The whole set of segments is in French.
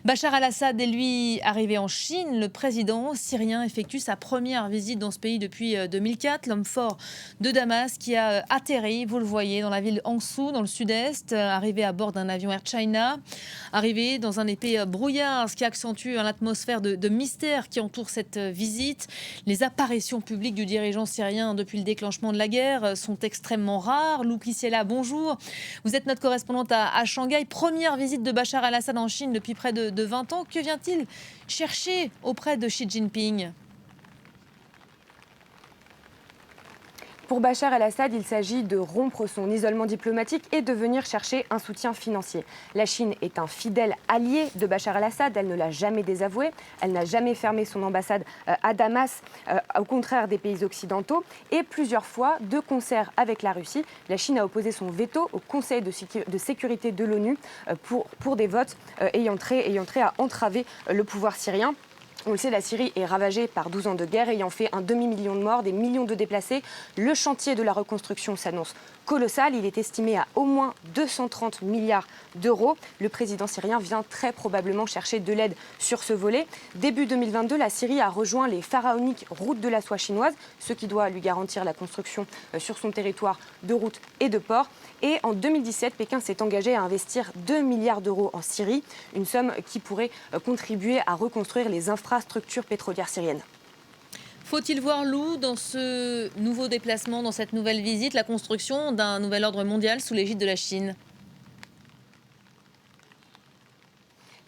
Bachar al-Assad est lui arrivé en Chine. Le président syrien effectue sa première visite dans ce pays depuis 2004. L'homme fort de Damas qui a atterri, vous le voyez, dans la ville Hangzhou, dans le sud-est, arrivé à bord d'un avion Air China, arrivé dans un épais brouillard, ce qui accentue l'atmosphère de mystère qui entoure cette visite. Les apparitions publiques du dirigeant syrien depuis le déclenchement de la guerre sont extrêmement rares. Lou Kissela, bonjour. Vous êtes notre correspondante à Shanghai. Première visite de Bachar al-Assad en Chine depuis près de 20 ans. Que vient-il chercher auprès de Xi Jinping ? Pour Bachar el-Assad, il s'agit de rompre son isolement diplomatique et de venir chercher un soutien financier. La Chine est un fidèle allié de Bachar el-Assad, elle ne l'a jamais désavoué, elle n'a jamais fermé son ambassade à Damas, au contraire des pays occidentaux. Et plusieurs fois, de concert avec la Russie, la Chine a opposé son veto au Conseil de sécurité de l'ONU pour des votes ayant trait à entraver le pouvoir syrien. On le sait, la Syrie est ravagée par 12 ans de guerre, ayant fait un demi-million de morts, des millions de déplacés. Le chantier de la reconstruction s'annonce colossal. Il est estimé à au moins 230 milliards d'euros. Le président syrien vient très probablement chercher de l'aide sur ce volet. Début 2022, la Syrie a rejoint les pharaoniques routes de la soie chinoises, ce qui doit lui garantir la construction sur son territoire de routes et de ports. Et en 2017, Pékin s'est engagé à investir 2 milliards d'euros en Syrie, une somme qui pourrait contribuer à reconstruire les infrastructures pétrolières syriennes. Faut-il voir, Lou, dans ce nouveau déplacement, dans cette nouvelle visite, la construction d'un nouvel ordre mondial sous l'égide de la Chine ?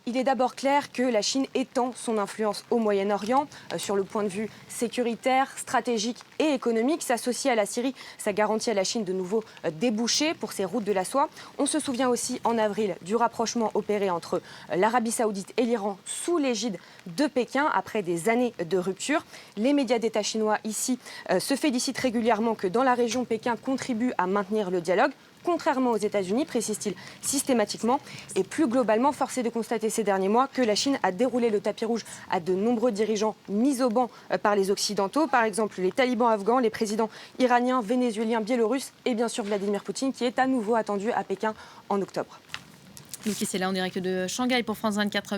Il est d'abord clair que la Chine étend son influence au Moyen-Orient sur le point de vue sécuritaire, stratégique et économique. S'associer à la Syrie, ça garantit à la Chine de nouveaux débouchés pour ses routes de la soie. On se souvient aussi en avril du rapprochement opéré entre l'Arabie saoudite et l'Iran sous l'égide de Pékin après des années de rupture. Les médias d'État chinois ici se félicitent régulièrement que dans la région, Pékin contribue à maintenir le dialogue. Contrairement aux États-Unis, précise-t-il systématiquement. Et plus globalement, force est de constater ces derniers mois que la Chine a déroulé le tapis rouge à de nombreux dirigeants mis au banc par les Occidentaux. Par exemple, les talibans afghans, les présidents iraniens, vénézuéliens, biélorusses et bien sûr Vladimir Poutine, qui est à nouveau attendu à Pékin en octobre. Lucie, c'est là en direct de Shanghai pour France 24.